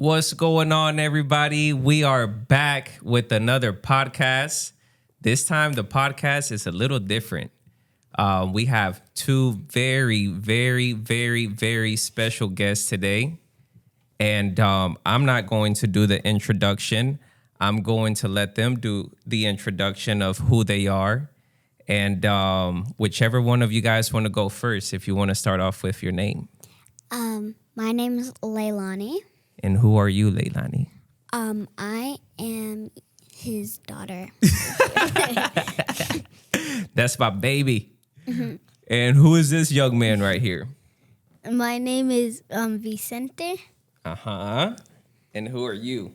What's going on, everybody? We are back with another podcast. This time, the podcast is a little different. We have two very special guests today. And I'm not going to do the introduction. I'm going to let them do the introduction of who they are. And whichever one of you guys want to go first, if you want to start off with your name. My name is Leilani. And who are you, Leilani? I am his daughter. That's my baby. Mm-hmm. And who is this young man right here? My name is Vicente. Uh-huh. And who are you?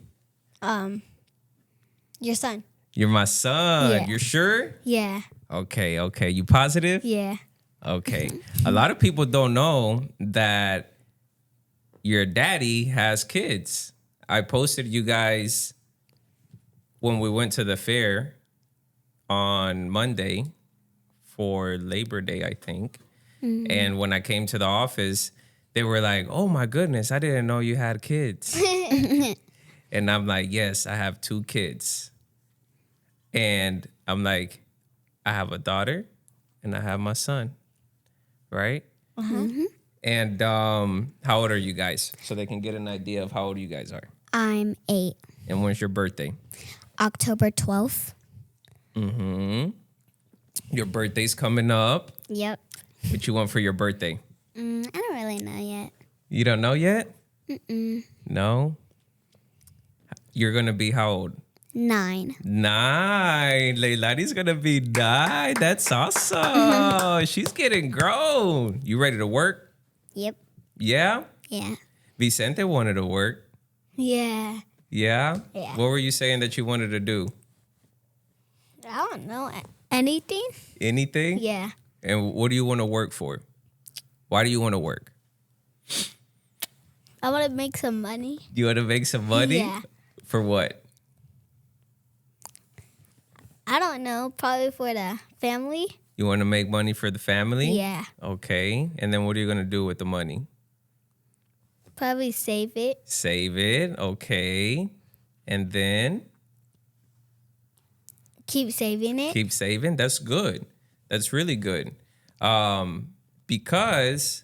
Your son. You're my son. Yeah. You're sure? Yeah. Okay. You positive? Yeah. Okay. A lot of people don't know that your daddy has kids. I posted you guys when we went to the fair on Monday for Labor Day, I think. Mm-hmm. And when I came to the office, they were like, "Oh my goodness, I didn't know you had kids." And I'm like, "Yes, I have two kids." And I'm like, I have a daughter and I have my son. Right? Uh-huh. Mm-hmm. And how old are you guys? So they can get an idea of how old you guys are. I'm 8. And when's your birthday? October 12th. Mm-hmm. Your birthday's coming up. Yep. What you want for your birthday? I don't really know yet. You don't know yet? Mm-mm. No? You're going to be how old? 9. 9. Leilani's going to be 9. That's awesome. She's getting grown. You ready to work? Yep. Yeah? Yeah. Vicente wanted to work. Yeah. Yeah? Yeah. What were you saying that you wanted to do? I don't know. Anything? Anything? Yeah. And what do you want to work for? Why do you want to work? I want to make some money. You want to make some money? Yeah. For what? I don't know. Probably for the family. You want to make money for the family? Yeah. Okay. And then what are you going to do with the money? Probably save it. Save it. Okay. And then? Keep saving it. Keep saving. That's good. That's really good. Because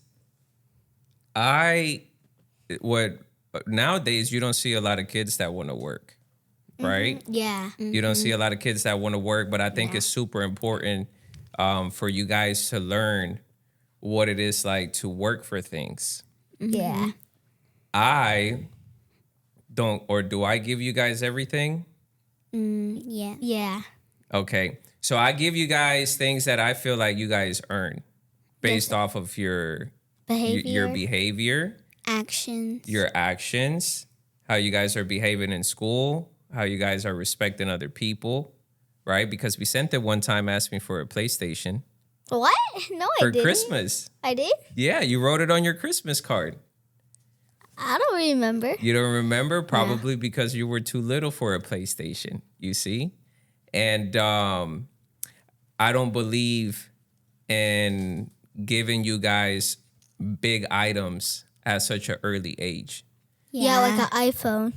nowadays you don't see a lot of kids that want to work, right? Mm-hmm. Yeah. Mm-hmm. You don't see a lot of kids that want to work, but I think it's super important for you guys to learn what it is like to work for things. Yeah. I don't, or do I give you guys everything? Yeah. Yeah. Okay. So I give you guys things that I feel like you guys earn based off of your behavior, your actions, how you guys are behaving in school, how you guys are respecting other people, right? Because Vicente one time asked me for a PlayStation. What? No, I didn't. For Christmas. I did? Yeah, you wrote it on your Christmas card. I don't remember. You don't remember? Probably because you were too little for a PlayStation, you see? And I don't believe in giving you guys big items at such an early age. Yeah, like an iPhone.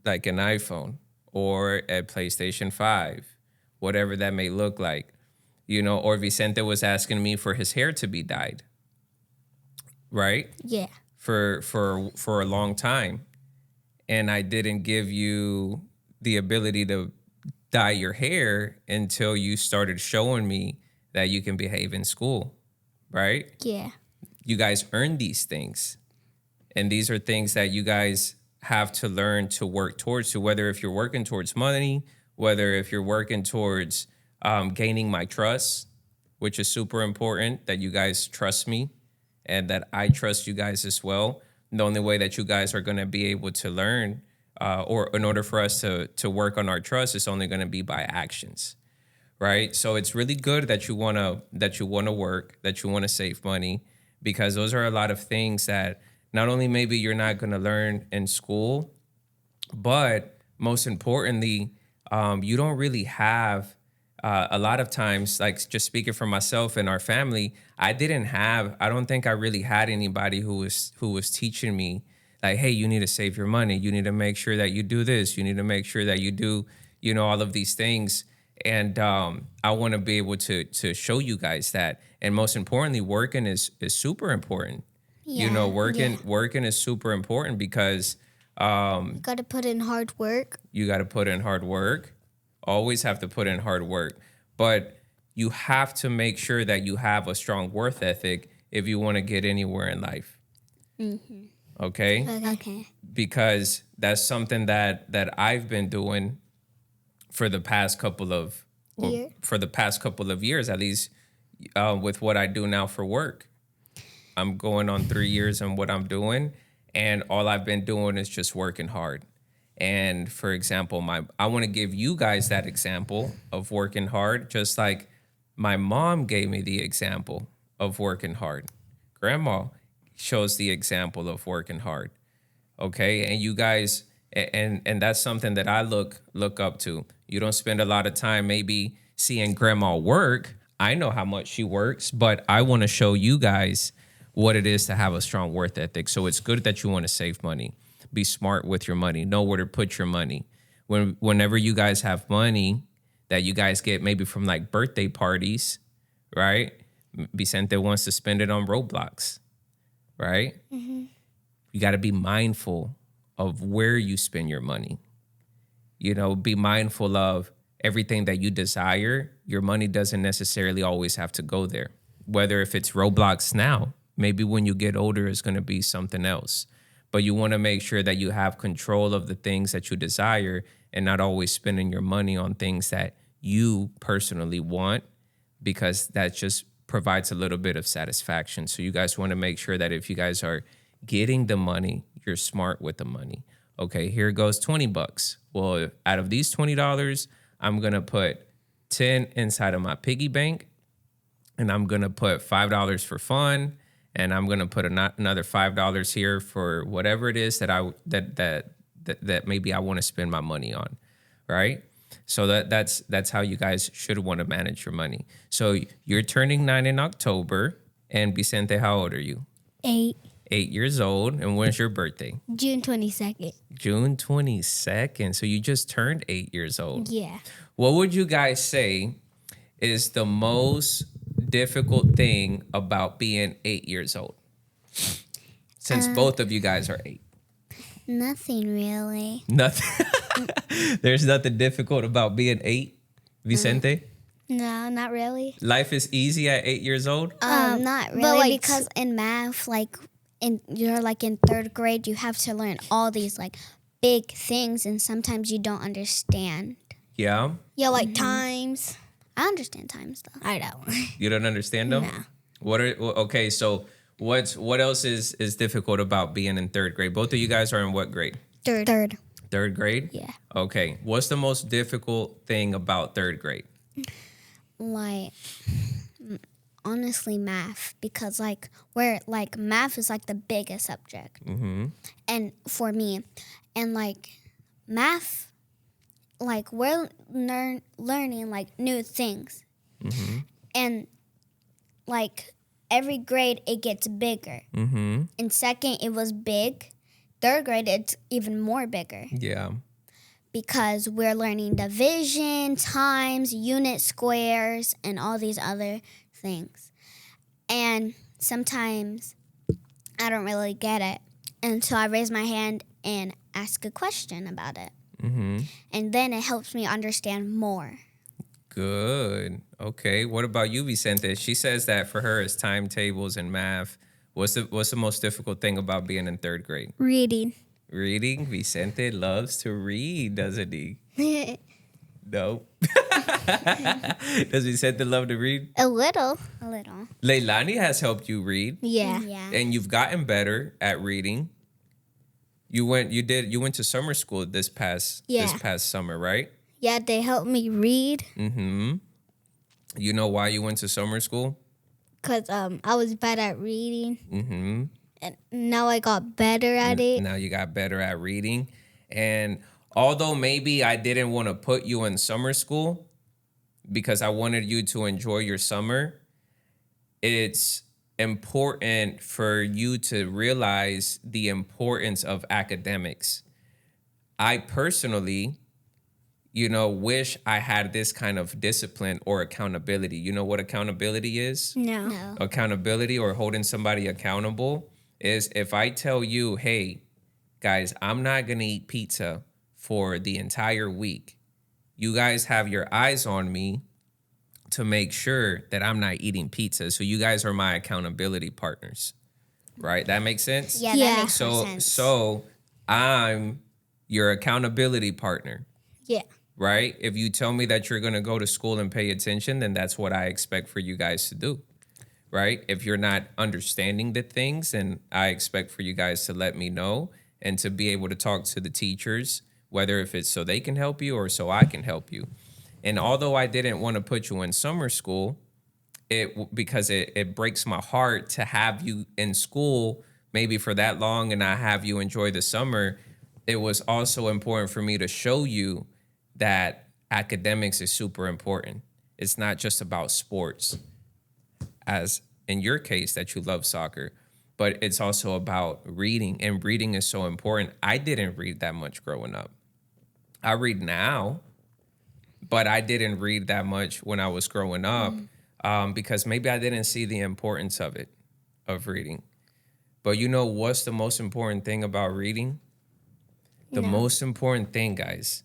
Like an iPhone or a PlayStation 5, whatever that may look like. You know, or Vicente was asking me for his hair to be dyed. Right? Yeah. For a long time. And I didn't give you the ability to dye your hair until you started showing me that you can behave in school, right? Yeah. You guys earn these things. And these are things that you guys have to learn to work towards. So whether if you're working towards money, whether if you're working towards gaining my trust, which is super important that you guys trust me and that I trust you guys as well. The only way that you guys are going to be able to learn or in order for us to work on our trust is only going to be by actions, right? So it's really good that you want to work, that you want to save money, because those are a lot of things that not only maybe you're not going to learn in school, but most importantly, you don't really have a lot of times, like just speaking for myself and our family, I don't think I really had anybody who was teaching me Like, hey, you need to save your money. You need to make sure that you do this. You need to make sure that you do, all of these things. And I want to be able to show you guys that. And most importantly, working is super important. Yeah. Working is super important because You got to put in hard work. you got to put in hard work. Always have to put in hard work. But you have to make sure that you have a strong work ethic if you want to get anywhere in life. Okay? Okay. Because that's something that I've been doing for the past couple of years, at least with what I do now for work. I'm going on 3 years in what I'm doing, and all I've been doing is just working hard. And for example, I want to give you guys that example of working hard, just like my mom gave me the example of working hard. Grandma shows the example of working hard. Okay, and you guys, and that's something that I look up to. You don't spend a lot of time maybe seeing grandma work. I know how much she works, but I want to show you guys what it is to have a strong work ethic. So it's good that you want to save money. Be smart with your money. Know where to put your money. Whenever you guys have money that you guys get maybe from like birthday parties, right? Vicente wants to spend it on Roblox, right? You got to be mindful of where you spend your money. Be mindful of everything that you desire. Your money doesn't necessarily always have to go there. Whether if it's Roblox now, maybe when you get older, it's going to be something else. But you want to make sure that you have control of the things that you desire and not always spending your money on things that you personally want, because that just provides a little bit of satisfaction. So you guys want to make sure that if you guys are getting the money, you're smart with the money. Okay, here goes $20. Well, out of these $20, I'm going to put 10 inside of my piggy bank, and I'm going to put $5 for fun, and I'm going to put another $5 here for whatever it is that maybe I want to spend my money on, right? So that's how you guys should want to manage your money. So you're turning 9 in October, and Vicente, how old are you? 8. 8 years old. And when's your birthday? June 22nd. June 22nd. So you just turned 8 years old. Yeah. What would you guys say is the most difficult thing about being 8 years old? Since both of you guys are 8. Nothing really. Nothing. There's nothing difficult about being 8, Vicente? No, not really. Life is easy at 8 years old? Not really, because in math, you're in third grade, you have to learn all these big things, and sometimes you don't understand. Yeah? Yeah, like times. I understand times though. I don't. You don't understand them? No. Okay, so what else is difficult about being in third grade? Both of you guys are in what grade? Third. Third grade? Yeah. Okay. What's the most difficult thing about third grade? Honestly, math, because math is the biggest subject, and for me, and math, we're learning new things, and every grade it gets bigger. In second it was big, third grade it's even more bigger. Yeah. Because we're learning division, times, unit squares, and all these other things. And sometimes I don't really get it until I raise my hand and ask a question about it. And then it helps me understand more. Good. Okay. What about you, Vicente? She says that for her it's timetables and math. What's the most difficult thing about being in third grade? Reading. Reading. Vicente loves to read, doesn't he? No. Does Vicente love to read? A little. Leilani has helped you read. Yeah. And you've gotten better at reading. You went to summer school this past summer, right? Yeah, they helped me read. You know why you went to summer school? Because I was bad at reading. And now I got better at it. Now you got better at reading. And although maybe I didn't want to put you in summer school because I wanted you to enjoy your summer, it's important for you to realize the importance of academics. I personally, wish I had this kind of discipline or accountability. You know what accountability is? No. No. Accountability or holding somebody accountable is if I tell you, hey, guys, I'm not going to eat pizza for the entire week. You guys have your eyes on me to make sure that I'm not eating pizza. So you guys are my accountability partners, right? That makes sense? Yeah, Yeah. that makes more So, sense. so I'm your accountability partner, Yeah. right? If you tell me that you're going to go to school and pay attention, then that's what I expect for you guys to do, right? If you're not understanding the things, then I expect for you guys to let me know and to be able to talk to the teachers, whether if it's so they can help you or so I can help you. And although I didn't want to put you in summer school, because it breaks my heart to have you in school maybe for that long and I have you enjoy the summer, it was also important for me to show you that academics is super important. It's not just about sports, as in your case that you love soccer, but it's also about reading, and reading is so important. I didn't read that much growing up. I read now, but I didn't read that much when I was growing up because maybe I didn't see the importance of reading. But you know what's the most important thing about reading? The most important thing, guys,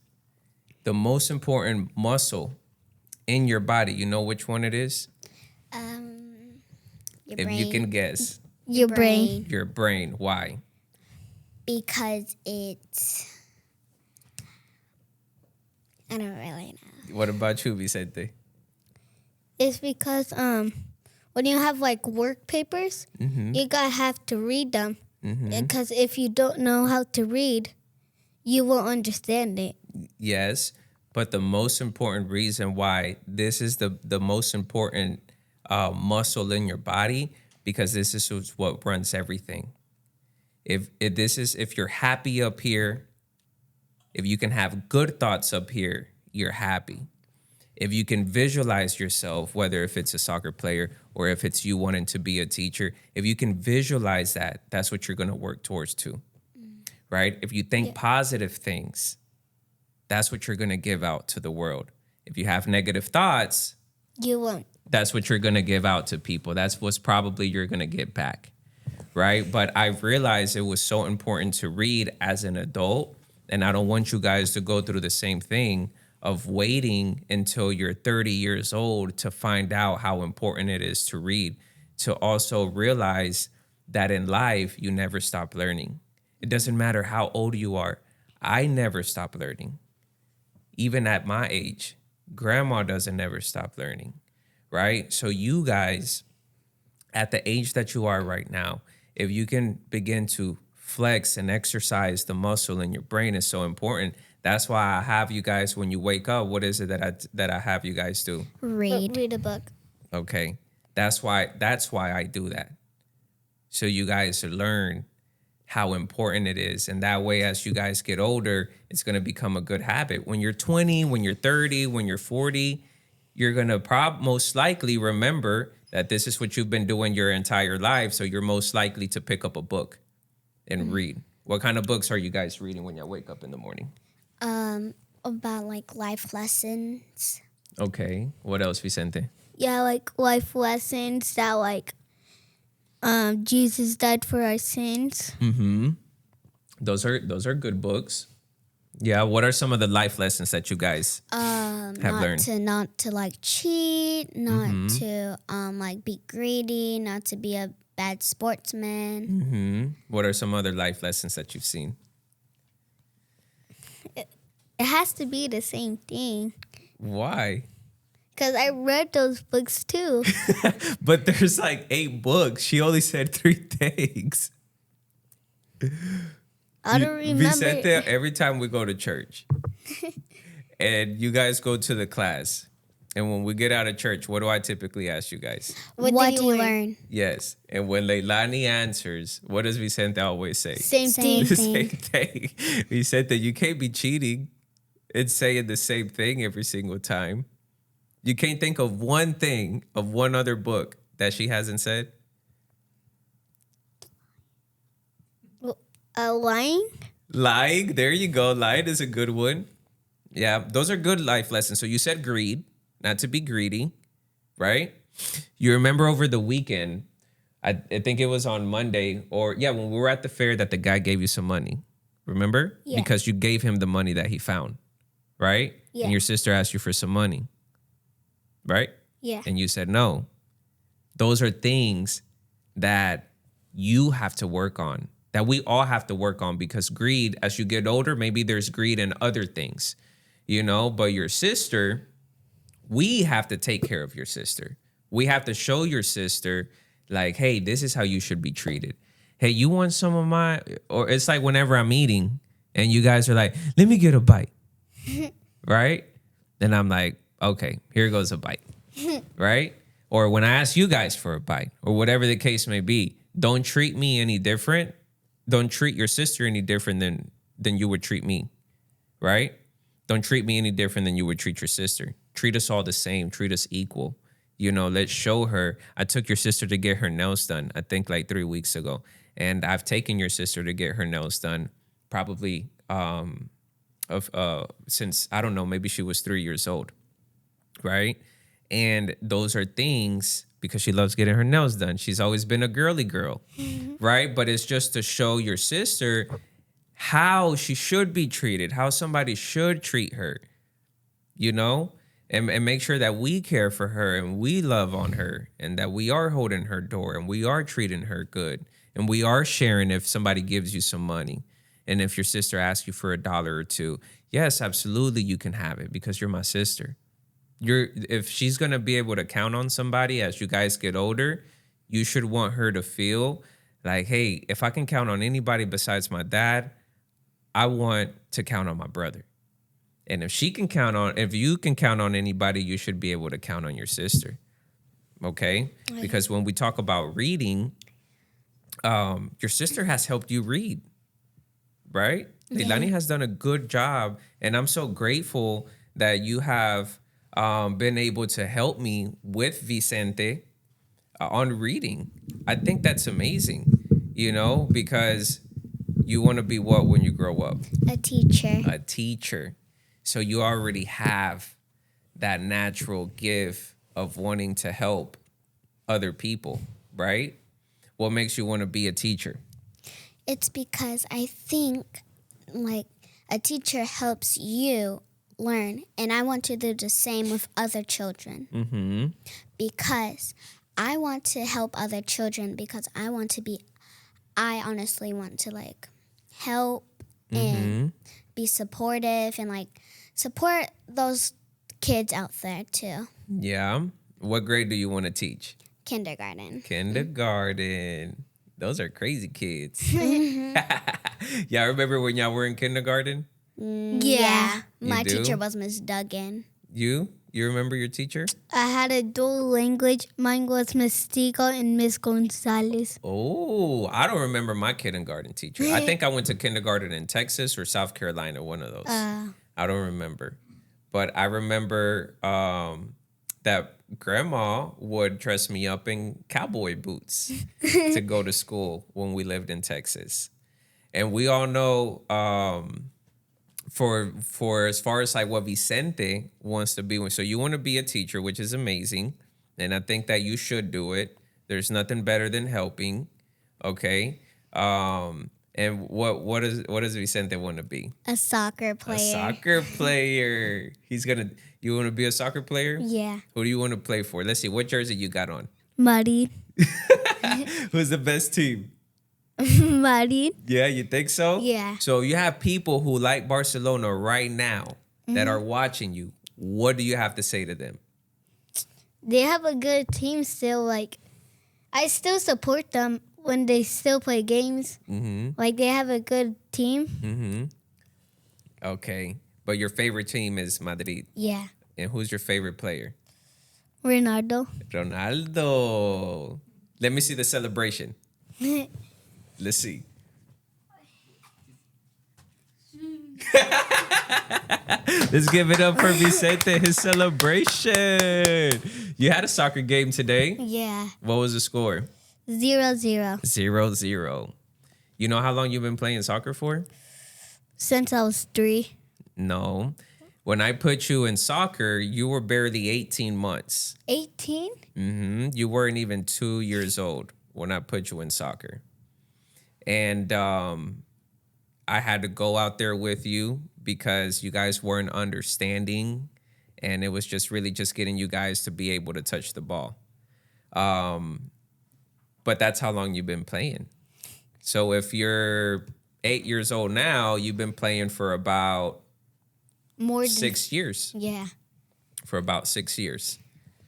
the most important muscle in your body, you know which one it is? Your If brain. you can guess, Your brain. your brain. Why? Because it's. I don't really know. What about you, Vicente? It's because when you have like work papers, you gotta have to read them. Because if you don't know how to read, you won't understand it. Yes, but the most important reason why this is the most important muscle in your body, because this is what runs everything. If you're happy up here, if you can have good thoughts up here, you're happy. If you can visualize yourself, whether if it's a soccer player or if it's you wanting to be a teacher, if you can visualize that, that's what you're going to work towards too, right? If you think positive things, that's what you're going to give out to the world. If you have negative thoughts, You won't. that's what you're going to give out to people. That's what's probably you're going to get back, right? But I realized it was so important to read as an adult, and I don't want you guys to go through the same thing of waiting until you're 30 years old to find out how important it is to read, to also realize that in life, you never stop learning. It doesn't matter how old you are. I never stop learning. Even at my age, grandma doesn't never stop learning, right? So you guys, at the age that you are right now, if you can begin to flex and exercise the muscle in your brain is so important. That's why I have you guys, when you wake up, what is it that I have you guys do? Read. Read a book. Okay. That's why I do that. So you guys learn how important it is. And that way, as you guys get older, it's going to become a good habit. When you're 20, when you're 30, when you're 40, you're going to most likely remember that this is what you've been doing your entire life. So you're most likely to pick up a book and read. What kind of books are you guys reading when you wake up in the morning? About like life lessons. Okay. What else, Vicente? Yeah, like life lessons that like Jesus died for our sins. Those are good books. Yeah. What are some of the life lessons that you guys have learned? Not to like cheat, not to like be greedy, not to be a bad sportsman. What are some other life lessons that you've seen? It has to be the same thing. Why? Because I read those books too. But there's like 8 books. She only said 3 things. I don't remember. Vicente, every time we go to church and you guys go to the class, and when we get out of church, what do I typically ask you guys? What do you learn? Yes. And when Leilani answers, what does Vicente always say? Same Same thing. The same thing. Vicente, you can't be cheating and saying the same thing every single time. You can't think of one thing of one other book that she hasn't said? Lying. Lying. There you go. Lying is a good one. Yeah, those are good life lessons. So you said greed, not to be greedy, right? You remember over the weekend, I think it was on Monday when we were at the fair that the guy gave you some money. Remember? Yeah. Because you gave him the money that he found, right? Yeah. And your sister asked you for some money, right? Yeah. And you said no. Those are things that you have to work on, that we all have to work on, because greed, as you get older, maybe there's greed in other things, but your sister, we have to take care of your sister. We have to show your sister, like, hey, this is how you should be treated. Hey, you want some of my, or it's like whenever I'm eating and you guys are like, let me get a bite, right? Then I'm like, okay, here goes a bite, right? Or when I ask you guys for a bite, or whatever the case may be, don't treat me any different. Don't treat your sister any different than you would treat me, right? Don't treat me any different than you would treat your sister. Treat us all the same. Treat us equal. Let's show her. I took your sister to get her nails done, I think like 3 weeks ago. And I've taken your sister to get her nails done probably since, I don't know, maybe she was 3 years old, right? And those are things, because she loves getting her nails done. She's always been a girly girl, right? But it's just to show your sister how she should be treated, how somebody should treat her, and make sure that we care for her and we love on her and that we are holding her door and we are treating her good and we are sharing if somebody gives you some money. And if your sister asks you for $1 or $2, yes, absolutely, you can have it because you're my sister. If she's going to be able to count on somebody as you guys get older, you should want her to feel like, hey, if I can count on anybody besides my dad, I want to count on my brother. And if you can count on anybody, you should be able to count on your sister. Okay? Because when we talk about reading, your sister has helped you read, right? Yeah. Leilani has done a good job. And I'm so grateful that you have been able to help me with Vicente on reading. I think that's amazing, because you want to be what when you grow up? A teacher. A teacher. So you already have that natural gift of wanting to help other people, right? What makes you want to be a teacher? It's because I think like a teacher helps you learn, and I want to do the same with other children. Mm-hmm. Because I want to help other children because I honestly want to like help and be supportive and support those kids out there too. Yeah. What grade do you want to teach? Kindergarten. Kindergarten. Those are crazy kids. Y'all remember when y'all were in kindergarten? Yeah. My do? teacher was Miss Duggan. You remember your teacher? I had a dual language. Mine was Miss Stiegel and Miss Gonzalez. Oh, I don't remember my kindergarten teacher. I think I went to kindergarten in Texas or South Carolina, one of those. I don't remember. But I remember that grandma would dress me up in cowboy boots to go to school when we lived in Texas. And we all know for as far as like what Vicente wants to be. So you want to be a teacher, which is amazing. And I think that you should do it. There's nothing better than helping. Okay. And what does Vicente want to be? A soccer player. A soccer player. You want to be a soccer player? Yeah. Who do you want to play for? Let's see. What jersey you got on? Muddy. Who's the best team? Muddy. Yeah, you think so? Yeah. So you have people who like Barcelona right now that are watching you. What do you have to say to them? They have a good team still. I still support them when they still play games. Mm-hmm. They have a good team. Mm-hmm. Okay. But your favorite team is Madrid. Yeah. And who's your favorite player? Ronaldo. Let me see the celebration. Let's see. Let's give it up for Vicente, his celebration. You had a soccer game today. Yeah. What was the score? 0-0. 0-0. You know how long you've been playing soccer for? Since I was 3. No. When I put you in soccer, you were barely 18 months. 18? You weren't even 2 years old when I put you in soccer. And I had to go out there with you because you guys weren't understanding. And it was just really just getting you guys to be able to touch the ball. But that's how long you've been playing. So if you're 8 years old now, you've been playing for about More than 6 years. Yeah. For about 6 years.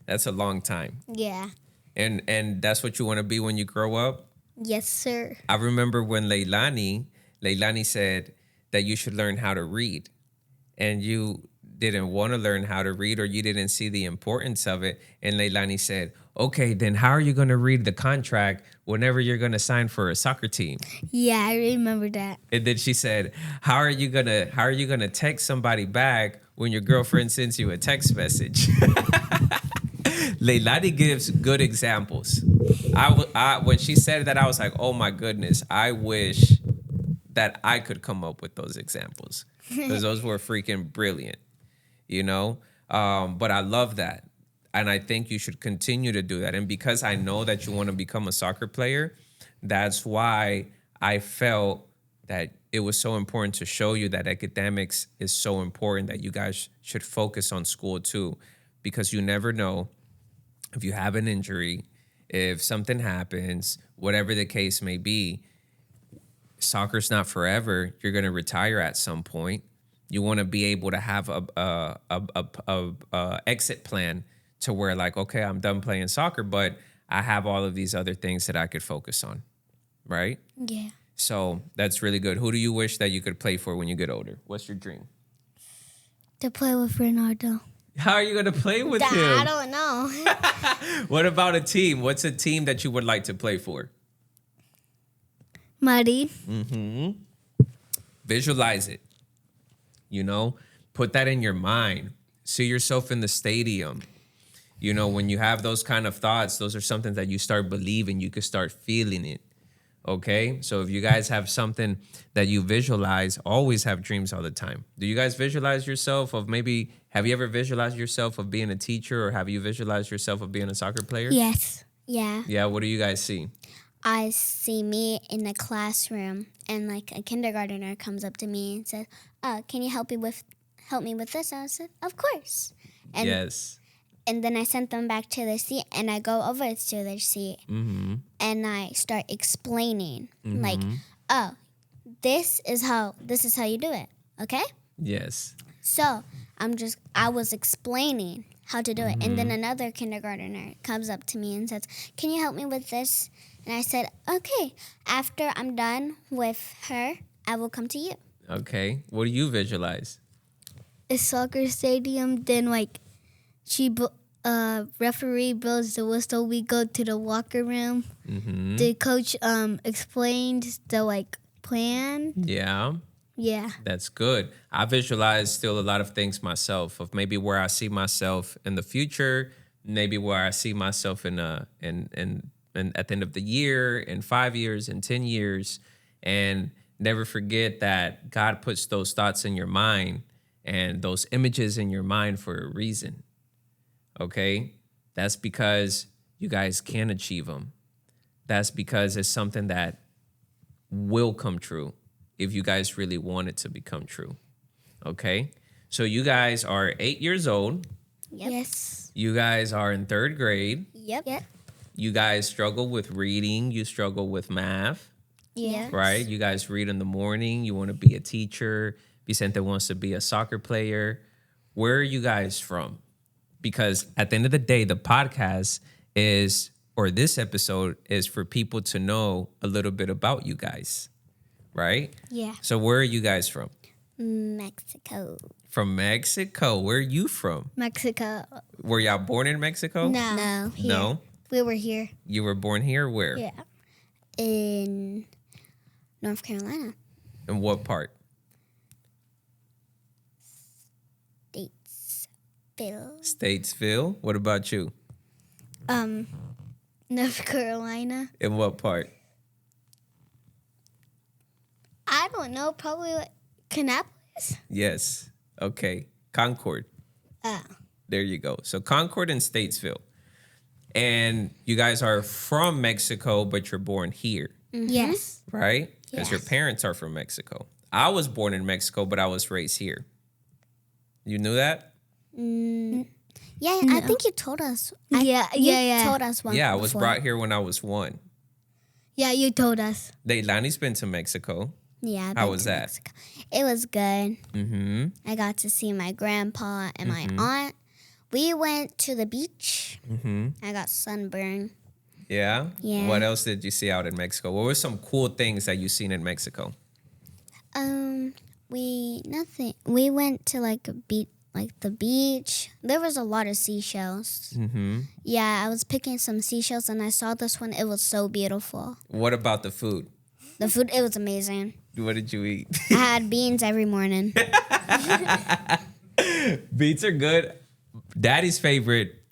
That's a long time. Yeah. And that's what you want to be when you grow up? Yes, sir. I remember when Leilani said that you should learn how to read. And you didn't want to learn how to read, or you didn't see the importance of it. And Leilani said, okay, then how are you going to read the contract whenever you're going to sign for a soccer team? Yeah, I remember that. And then she said, how are you gonna text somebody back when your girlfriend sends you a text message? Leilani gives good examples. When she said that, I was like, oh my goodness, I wish that I could come up with those examples, because those were freaking brilliant, you know? But I love that. And I think you should continue to do that. And because I know that you want to become a soccer player, that's why I felt that it was so important to show you that academics is so important, that you guys should focus on school too, because you never know if you have an injury, if something happens, whatever the case may be. Soccer's not forever. You're going to retire at some point. You want to be able to have a exit plan to where, like, okay, I'm done playing soccer, but I have all of these other things that I could focus on, right? Yeah. So that's really good. Who do you wish that you could play for when you get older? What's your dream? To play with Ronaldo. How are you going to play with him? I don't know. What about a team? What's a team that you would like to play for? Muddy. Visualize it. You know, put that in your mind. See yourself in the stadium. You know, when you have those kind of thoughts, those are something that you start believing. You could start feeling it. Okay? So if you guys have something that you visualize, always have dreams all the time. Do you guys visualize yourself of maybe, have you ever visualized yourself of being a teacher, or have you visualized yourself of being a soccer player? Yes. Yeah. Yeah, what do you guys see? I see me in the classroom, and like a kindergartner comes up to me and says, can you help me with this? I said, of course. And Yes. And then I sent them back to their seat, and I go over to their seat, and I start explaining, like, oh, this is how you do it, okay? Yes. So I was explaining how to do it, and then another kindergartner comes up to me and says, can you help me with this? And I said, okay, after I'm done with her, I will come to you. Okay. What do you visualize? A soccer stadium, then like referee blows the whistle, we go to the locker room. The coach explains the like plan. Yeah. Yeah. That's good. I visualize still a lot of things myself, of maybe where I see myself in the future, maybe where I see myself in at the end of the year, in 5 years, in 10 years. And never forget that God puts those thoughts in your mind and those images in your mind for a reason. Okay? That's because you guys can achieve them. That's because it's something that will come true if you guys really want it to become true. Okay? So you guys are 8 years old. Yep. Yes. You guys are in 3rd grade. Yep. You guys struggle with reading. You struggle with math. Yeah. Right? You guys read in the morning. You want to be a teacher. Vicente wants to be a soccer player. Where are you guys from? Because at the end of the day, the podcast is, or this episode is for people to know a little bit about you guys. Right? Yeah. So where are you guys from? Mexico. From Mexico. Where are you from? Mexico. Were y'all born in Mexico? No. Here. No? We were here. You were born here? Where? Yeah. In North Carolina. In what part? Statesville. What about you? North Carolina. In what part? I don't know. Probably like Canapolis. Yes. Okay. Concord. There you go. So Concord and Statesville. And you guys are from Mexico, but you're born here, Yes. right? Because your Yes. parents are from Mexico. I was born in Mexico, but I was raised here. You knew that? Yeah, I think you told us. Yeah, yeah. Told us one. Yeah, I was before. brought here when I was 1. Yeah, you told us. Leilani's been to Mexico. Yeah. I've How been was to that? Mexico. It was good. Mm-hmm. I got to see my grandpa and my aunt. We went to the beach. Mm-hmm. I got sunburned. Yeah? Yeah. What else did you see out in Mexico? What were some cool things that you seen in Mexico? Nothing. We went to like the beach. There was a lot of seashells. Mm-hmm. Yeah, I was picking some seashells and I saw this one. It was so beautiful. What about the food? The food, it was amazing. What did you eat? I had beans every morning. Beans are good. Daddy's favorite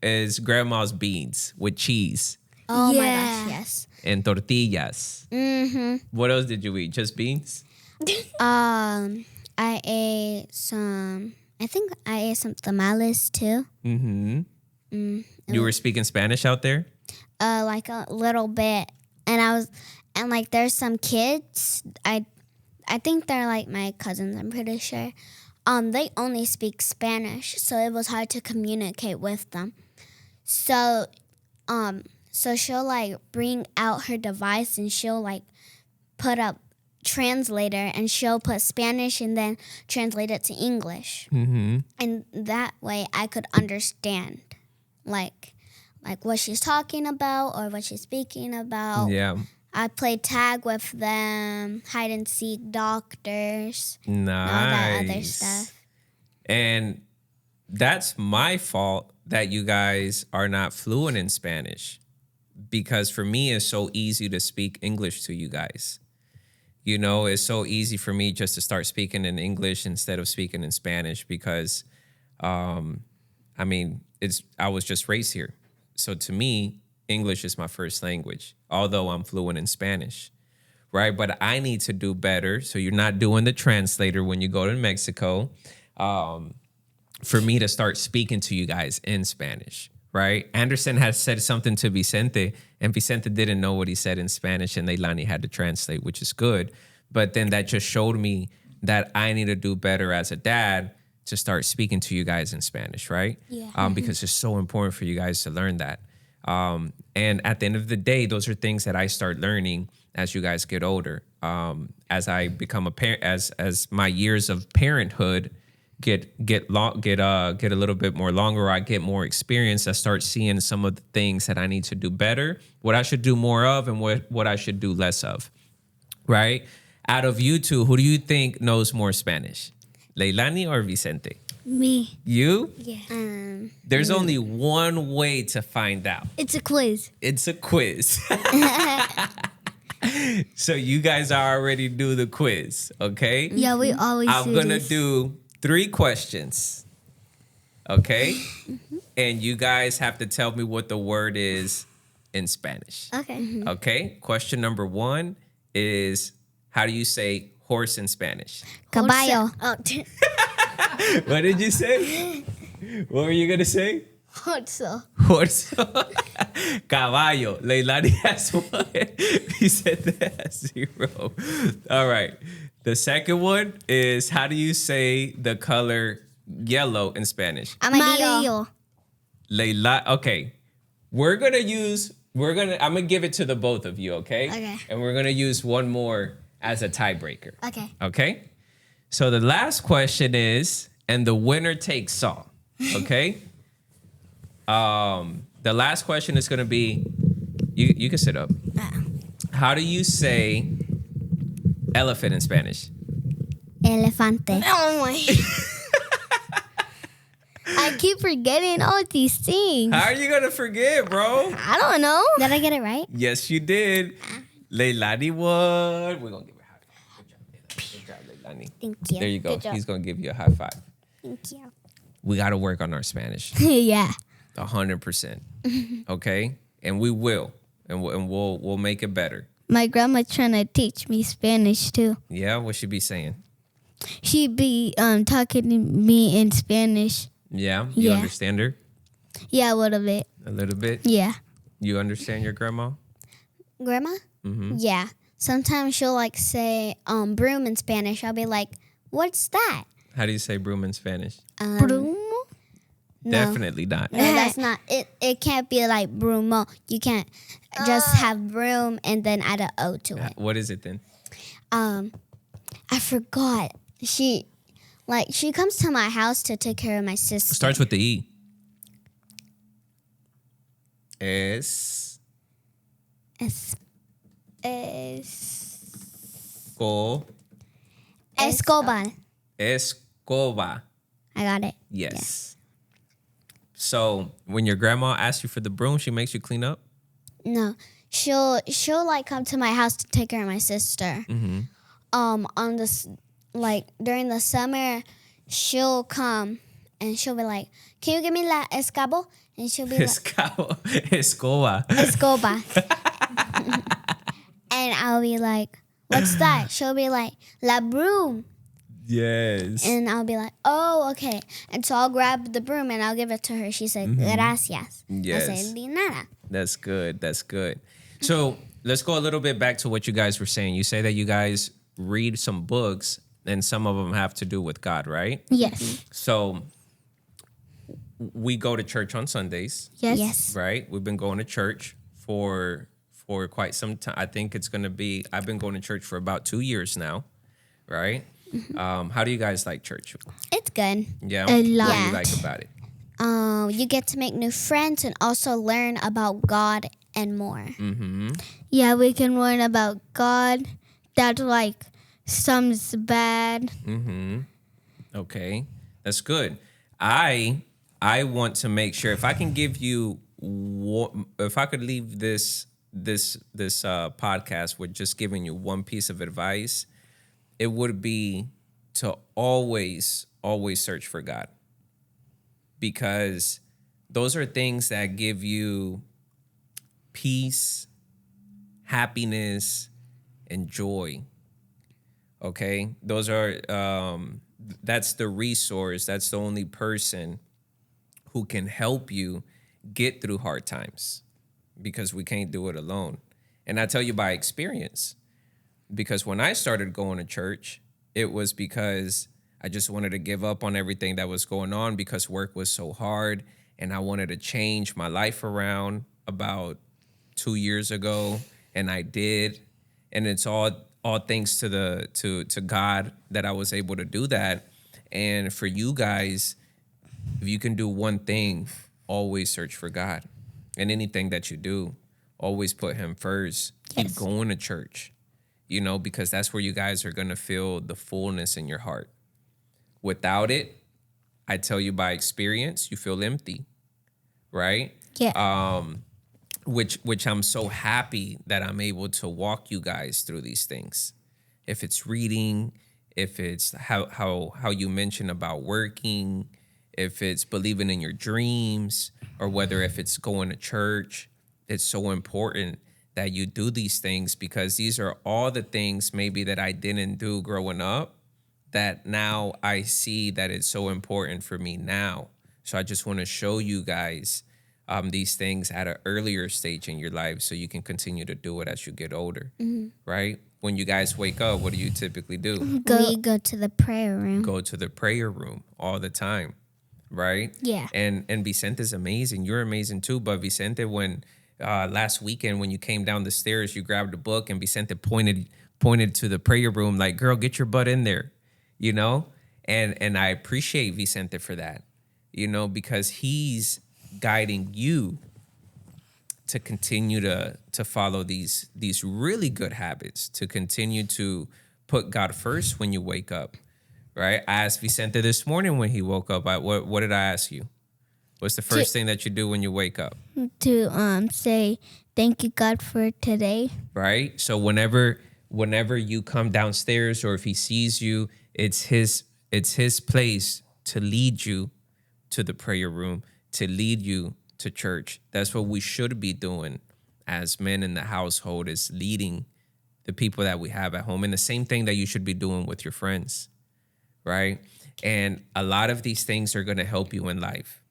is grandma's beans with cheese Oh my Yeah. gosh, yes. and tortillas. Mm-hmm. What else did you eat? Just beans? I ate some. I think I ate some tamales too. Mm-hmm. You were speaking Spanish out there? Like a little bit, and like there's some kids. I think they're like my cousins. I'm pretty sure. They only speak Spanish, so it was hard to communicate with them. So she'll like bring out her device and she'll like put up translator and she'll put Spanish and then translate it to English. Mm-hmm. And that way I could understand like what she's talking about or what she's speaking about. Yeah. I played tag with them, hide and seek, doctors, Nice. and all that other stuff. And that's my fault that you guys are not fluent in Spanish. Because for me, it's so easy to speak English to you guys. You know, it's so easy for me just to start speaking in English instead of speaking in Spanish because, I was just raised here. So to me, English is my first language, although I'm fluent in Spanish, right? But I need to do better. So you're not doing the translator when you go to Mexico for me to start speaking to you guys in Spanish, right? Anderson has said something to Vicente, and Vicente didn't know what he said in Spanish, and Leilani had to translate, which is good. But then that just showed me that I need to do better as a dad to start speaking to you guys in Spanish, right? Yeah. Because it's so important for you guys to learn that. And at the end of the day, those are things that I start learning as you guys get older. As I become a parent, as my years of parenthood get a little bit more longer, I get more experience. I start seeing some of the things that I need to do better, what I should do more of, and what I should do less of. Right? Out of you two, who do you think knows more Spanish, Leilani or Vicente? Me. You? Yeah. There's only one way to find out. It's a quiz. It's a quiz. So you guys already do the quiz, okay? Yeah, we always I'm do going to this. do 3 questions, okay? And you guys have to tell me what the word is in Spanish, Okay. okay? Question number 1 is, how do you say horse in Spanish? Caballo. Oh, What did you say? What were you going to say? Horse. Horse. Caballo. Leilani has 1. Vicente has 0. All right. The second one is, how do you say the color yellow in Spanish? Amarillo. Okay. I'm gonna give it to the both of you, okay? Okay. And we're gonna use one more as a tiebreaker. Okay. Okay? So the last question is, and the winner takes all. Okay? The last question is gonna be, you can sit up. How do you say elephant in Spanish? Elefante. Oh my. I keep forgetting all these things. How are you gonna forget, bro? I don't know. Did I get it right? Yes, you did. Leilani won. We're gonna give her a high five. Good job, Leilani. Thank you. There you go. Good job. He's gonna give you a high five. Thank you. We gotta work on our Spanish. Yeah. 100%. Okay? And we will. And we'll make it better. my grandma trying to teach me Spanish too. Yeah, what she be saying? She be talking to me in Spanish. Yeah, you Yeah. understand her Yeah, a little bit. a little bit. Yeah. You understand your grandma? Grandma? Mm-hmm. Yeah. Sometimes she'll like say broom in Spanish. I'll be like, what's that? How do you say broom in Spanish? Brumo? No. Definitely not. No, that's not it. It can't be like brumo. You can't just have broom and then add an O to it. What is it then? I forgot. She comes to my house to take care of my sister. Starts with the E. Es Es- co Escobar. escoba. I got it. Yes. So when your grandma asks you for the broom, she makes you clean up? No, she'll like come to my house to take care of my sister. Mm-hmm. On this like during the summer, she'll come and she'll be like, "Can you give me la escabo?" And she'll be like, Escoba. "Escoba." And I'll be like, "What's that?" She'll be like, "La broom." Yes. And I'll be like, "Oh, okay." And so I'll grab the broom and I'll give it to her. She said, "Gracias." Yes. I say, "De nada." That's good. That's good. So let's go a little bit back to what you guys were saying. You say that you guys read some books and some of them have to do with God, right? Yes. So we go to church on Sundays, Yes. Yes. right? We've been going to church for quite some time. I think it's going to be, I've been going to church for about 2 years now, right? How do you guys like church? It's good. Yeah? A What do you lot. like about it? You get to make new friends and also learn about God and more. Mm-hmm. Yeah, we can learn about God. That like some's bad. Mm-hmm. Okay, that's good. I want to make sure if I can give you if I could leave this podcast with just giving you one piece of advice, it would be to always search for God, because those are things that give you peace, happiness, and joy. Okay, those are that's the resource. That's the only person who can help you get through hard times, because we can't do it alone. And I tell you by experience, because when I started going to church, it was because I just wanted to give up on everything that was going on because work was so hard, and I wanted to change my life around about 2 years ago, and I did. And it's all thanks to God that I was able to do that. And for you guys, if you can do one thing, always search for God. And anything that you do, always put him first. Keep going to church, because that's where you guys are going to feel the fullness in your heart. Without it, I tell you by experience, you feel empty, right? Yeah. Which I'm so happy that I'm able to walk you guys through these things. If it's reading, if it's how you mentioned about working, if it's believing in your dreams, or whether if it's going to church, it's so important that you do these things, because these are all the things maybe that I didn't do growing up that now I see that it's so important for me now. So I just want to show you guys these things at an earlier stage in your life so you can continue to do it as you get older, right? When you guys wake up, what do you typically do? We go to the prayer room. Go to the prayer room all the time, right? Yeah. And Vicente's amazing. You're amazing too. But Vicente, when last weekend when you came down the stairs, you grabbed a book and Vicente pointed to the prayer room like, "Girl, get your butt in there," And I appreciate Vicente for that, because he's guiding you to continue to follow these really good habits, to continue to put God first when you wake up, right? I asked Vicente this morning when he woke up, what did I ask you? What's the first thing that you do when you wake up? To say thank you God for today. Right? So whenever you come downstairs, or if he sees you, it's his place to lead you to the prayer room, to lead you to church. That's what we should be doing as men in the household, is leading the people that we have at home. And the same thing that you should be doing with your friends, right? And a lot of these things are going to help you in life.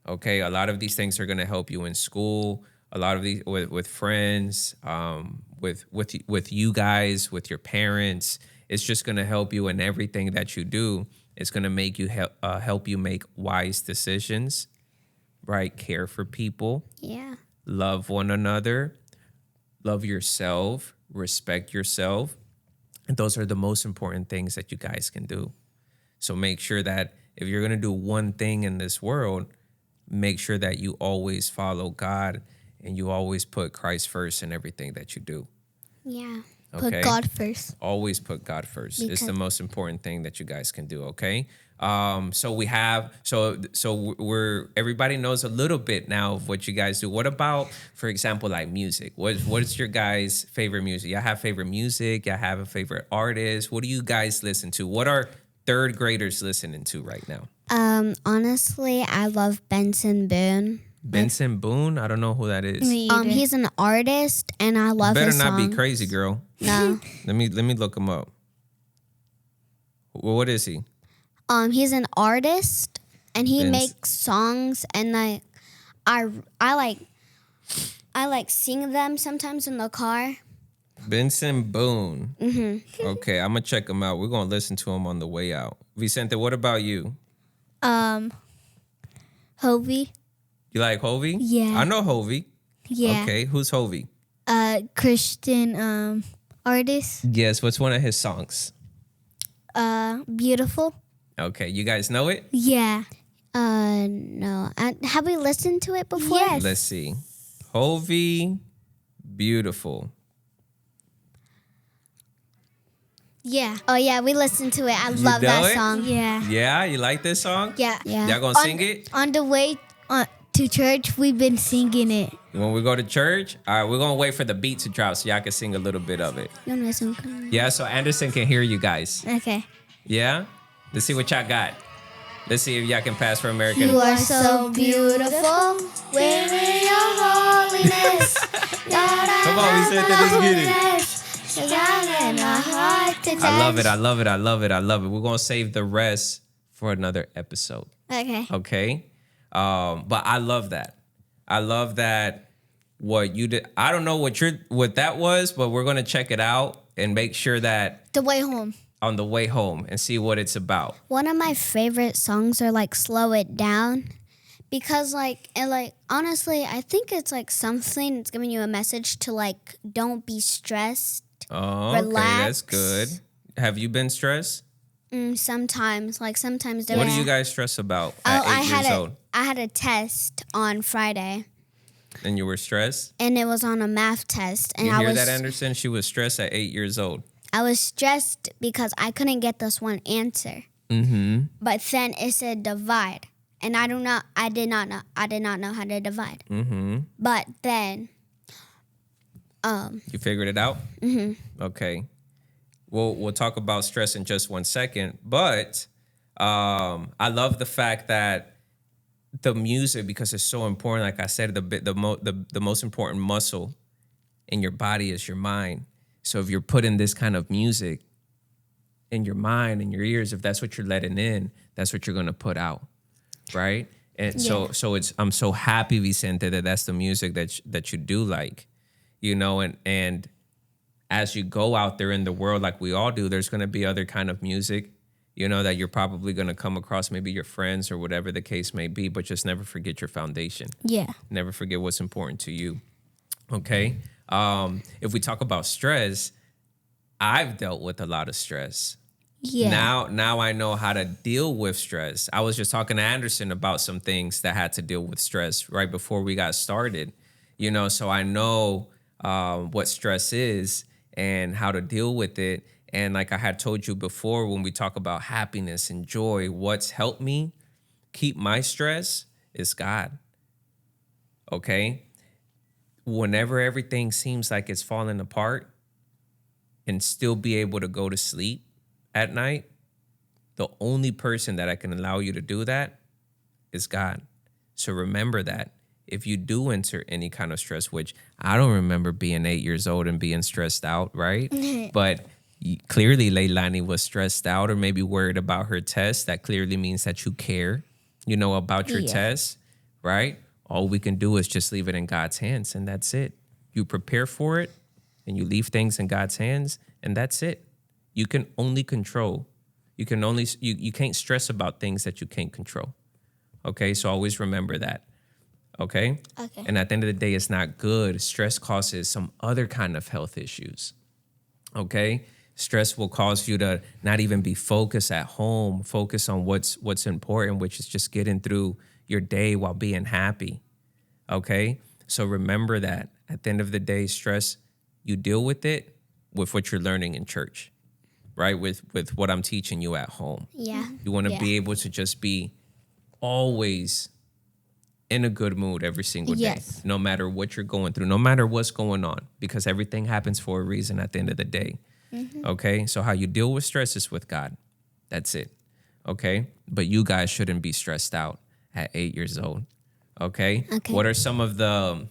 Okay, a lot of these things are going to help you in school. A lot of these with friends, with you guys, with your parents. It's just going to help you in everything that you do. It's going to make you help you make wise decisions, right? Care for people. Yeah. Love one another. Love yourself. Respect yourself. And those are the most important things that you guys can do. So make sure that if you're going to do one thing in this world, make sure that you always follow God and you always put Christ first in everything that you do. Yeah. Okay? Put God first. Always put God first. It's the most important thing that you guys can do, okay? So we're everybody knows a little bit now of what you guys do. What about, for example, like music? What's your guys' favorite music? Y'all have favorite music? Y'all have a favorite artist? What do you guys listen to? What are third graders listening to right now? Honestly, I love Benson Boone. Benson Boone? I don't know who that is. Me either. He's an artist, and I love Better his not songs. be crazy, girl. No. Let me look him up. Well, what is he? He's an artist, and he Benz- makes songs, and like I like sing them sometimes in the car. Benson Boone. Mm-hmm. Okay, I'm gonna check him out. We're gonna listen to him on the way out. Vicente, what about you? Hovey. You like Hovey? Yeah. I know Hovey. Yeah. Okay, who's Hovey? Christian artist. Yes, what's one of his songs? Beautiful. Okay, you guys know it? Yeah. No. Have we listened to it before? Yes. Let's see. Hovey, Beautiful. Yeah. Oh yeah, we listened to it. I love know that it? song. Yeah. Yeah, you like this song? Yeah. Yeah. Y'all gonna sing it? On the way to church, we've been singing it. When we go to church? All right, we're gonna wait for the beat to drop so y'all can sing a little bit of it. You wanna listen? Yeah, so Anderson can hear you guys. Okay. Yeah? Let's see what y'all got. Let's see if y'all can pass for American. You are so beautiful. Where is your holiness? Come on, we said that. Let's get it. I love it. I love it. I love it. I love it. We're gonna save the rest for another episode. Okay. Okay. But I love that. I love that what you did. I don't know what that was, but we're gonna check it out and make sure that The way home. on the way home and see what it's about. One of my favorite songs are like "Slow It Down," because honestly, I think it's like something that's giving you a message to like don't be stressed. Oh, Relax. okay, that's good. Have you been stressed? Sometimes What there do you guys stress about Oh, at 8 years old? I had a test on Friday, And you were stressed? and it was on a math test, and You I hear was that, Anderson? She was stressed at 8 years old. I was stressed because I couldn't get this one answer. Mm-hmm. But then it said divide, and I did not know how to divide. Mm-hmm. But then, You figured it out? Mm-hmm. Okay. We'll talk about stress in just 1 second. But I love the fact that the music, because it's so important, like I said, the most important muscle in your body is your mind. So if you're putting this kind of music in your mind, in your ears, if that's what you're letting in, that's what you're going to put out, right? And so I'm so happy, Vicente, that that's the music that you do like, you know, and as you go out there in the world, like we all do, there's going to be other kind of music, you know, that you're probably going to come across, maybe your friends or whatever the case may be, but just never forget your foundation. Yeah. Never forget what's important to you. Okay. If we talk about stress, I've dealt with a lot of stress. Yeah. Now I know how to deal with stress. I was just talking to Anderson about some things that had to deal with stress right before we got started, you know, so I know what stress is and how to deal with it. And like I had told you before, when we talk about happiness and joy, what's helped me keep my stress is God. Okay? Whenever everything seems like it's falling apart and still be able to go to sleep at night, the only person that I can allow you to do that is God. So remember that. if you do enter any kind of stress, which I don't remember being 8 years old and being stressed out, right? But clearly Leilani was stressed out or maybe worried about her test. That clearly means that you care, about your test, right? All we can do is just leave it in God's hands, and that's it. You prepare for it and you leave things in God's hands, and that's it. You can only control. You can't stress about things that you can't control. Okay, so always remember that. Okay? Okay. And at the end of the day, it's not good. Stress causes some other kind of health issues. Okay? Stress will cause you to not even be focused at home, focus on what's important, which is just getting through your day while being happy. Okay? So remember that at the end of the day, stress, you deal with it with what you're learning in church, right? With what I'm teaching you at home. Yeah. You want to be able to just be always in a good mood every single day, no matter what you're going through, no matter what's going on, because everything happens for a reason at the end of the day. Okay? So how you deal with stress is with God. That's it. Okay? But you guys shouldn't be stressed out at 8 years old. Okay? What are some of the,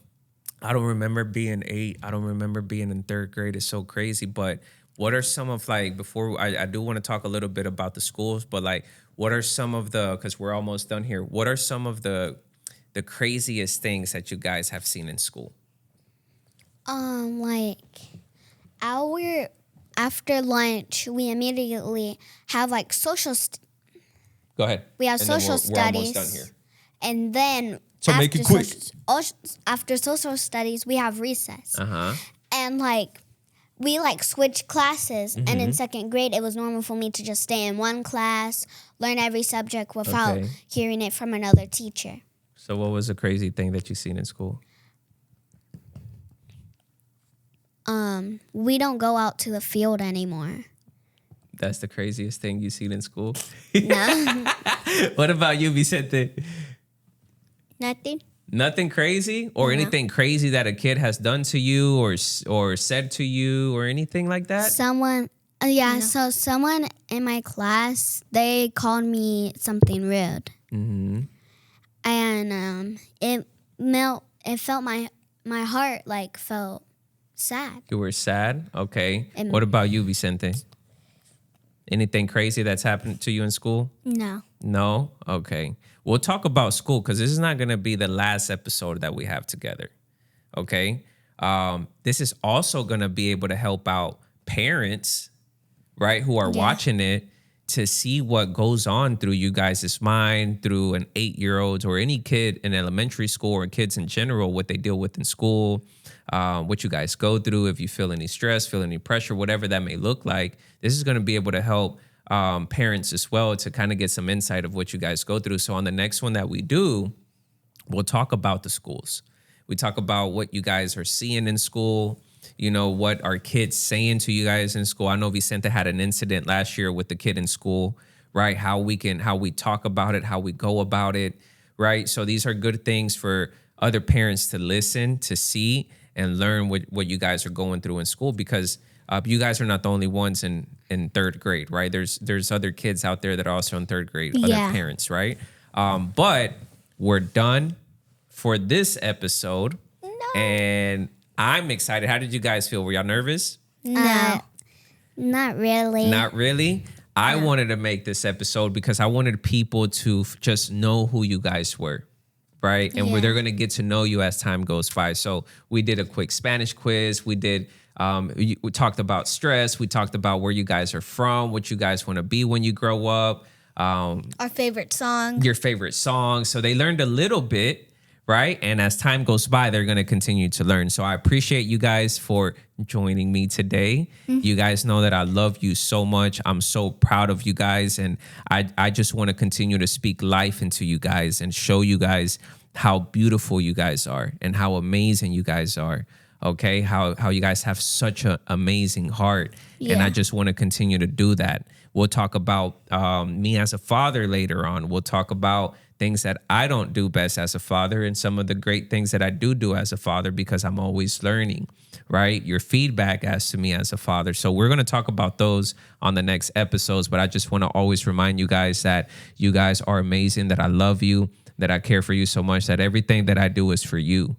I don't remember being 8. I don't remember being in 3rd grade. It's so crazy. But what are some of before I do want to talk a little bit about the schools, but what are some of because we're almost done here. What are some of the craziest things that you guys have seen in school? After lunch, we immediately have social. Go ahead. We have and social we're almost studies, done here. and then So make it quick. After social studies, we have recess, Uh-huh. and we switch classes. And in 2nd grade, it was normal for me to just stay in one class, learn every subject without hearing it from another teacher. So what was a crazy thing that you seen in school? We don't go out to the field anymore. That's the craziest thing you seen in school? No. What about you, Vicente? Nothing. Nothing crazy or anything crazy that a kid has done to you or said to you or anything like that? Someone in my class, they called me something rude. Mm-hmm. And it felt my heart felt sad. You were sad? Okay. And what about you, Vicente? Anything crazy that's happened to you in school? No. No? Okay. We'll talk about school because this is not going to be the last episode that we have together. Okay? This is also going to be able to help out parents, right, who are watching it to see what goes on through you guys' mind, through an 8-year-old or any kid in elementary school or kids in general, what they deal with in school, what you guys go through, if you feel any stress, feel any pressure, whatever that may look like. This is going to be able to help parents as well to kind of get some insight of what you guys go through. So on the next one that we do, we'll talk about the schools. We talk about what you guys are seeing in school, what are kids saying to you guys in school. I know Vicente had an incident last year with the kid in school, right? How we talk about it, how we go about it, right? So these are good things for other parents to listen, to see, and learn what you guys are going through in school, because you guys are not the only ones in 3rd grade, right? There's other kids out there that are also in 3rd grade, other parents, right? But we're done for this episode. No. And I'm excited. How did you guys feel? Were y'all nervous? No. Not really. Not really? I wanted to make this episode because I wanted people to just know who you guys were, right? And where they're going to get to know you as time goes by. So we did a quick Spanish quiz. We did, we talked about stress. We talked about where you guys are from, what you guys want to be when you grow up. Our favorite song. Your favorite song. So they learned a little bit, right? And as time goes by, they're going to continue to learn. So I appreciate you guys for joining me today. You guys know that I love you so much. I'm so proud of you guys. And I just want to continue to speak life into you guys and show you guys how beautiful you guys are and how amazing you guys are. Okay? How you guys have such an amazing heart. And I just want to continue to do that. We'll talk about me as a father later on. We'll talk about things that I don't do best as a father and some of the great things that I do as a father, because I'm always learning, right? Your feedback as to me as a father. So we're going to talk about those on the next episodes, but I just want to always remind you guys that you guys are amazing, that I love you, that I care for you so much, that everything that I do is for you.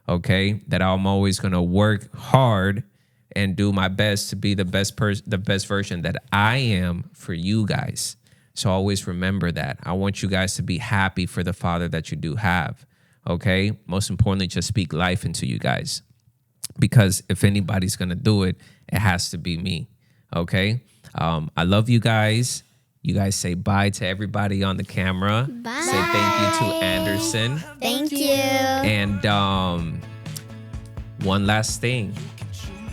Okay? That I'm always going to work hard and do my best to be the best version that I am for you guys. So always remember that. I want you guys to be happy for the father that you do have. Okay? Most importantly, just speak life into you guys. Because if anybody's going to do it, it has to be me. Okay? I love you guys. You guys say bye to everybody on the camera. Bye. Say thank you to Anderson. Thank you. And one last thing.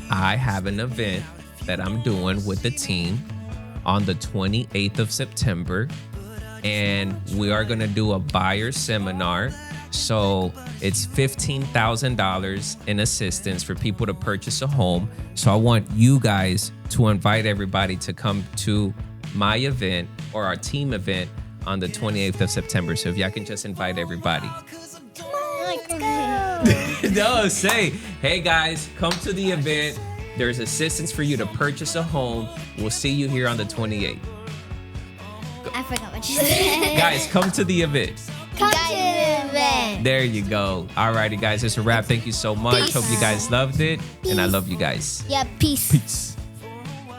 I have an event that I'm doing with the team on the 28th of September. And we are going to do a buyer seminar. So it's $15,000 in assistance for people to purchase a home. So I want you guys to invite everybody to come to my event or our team event on the 28th of September. So if y'all can just invite everybody. Let's go. No, say, hey guys, come to the event. There's assistance for you to purchase a home. We'll see you here on the 28th. I forgot what you said. Guys, come to the event. Come to the event. There you go. Alrighty, guys, it's a wrap. Thank you so much. Peace. Hope you guys loved it. And I love you guys. Yeah, peace. Peace.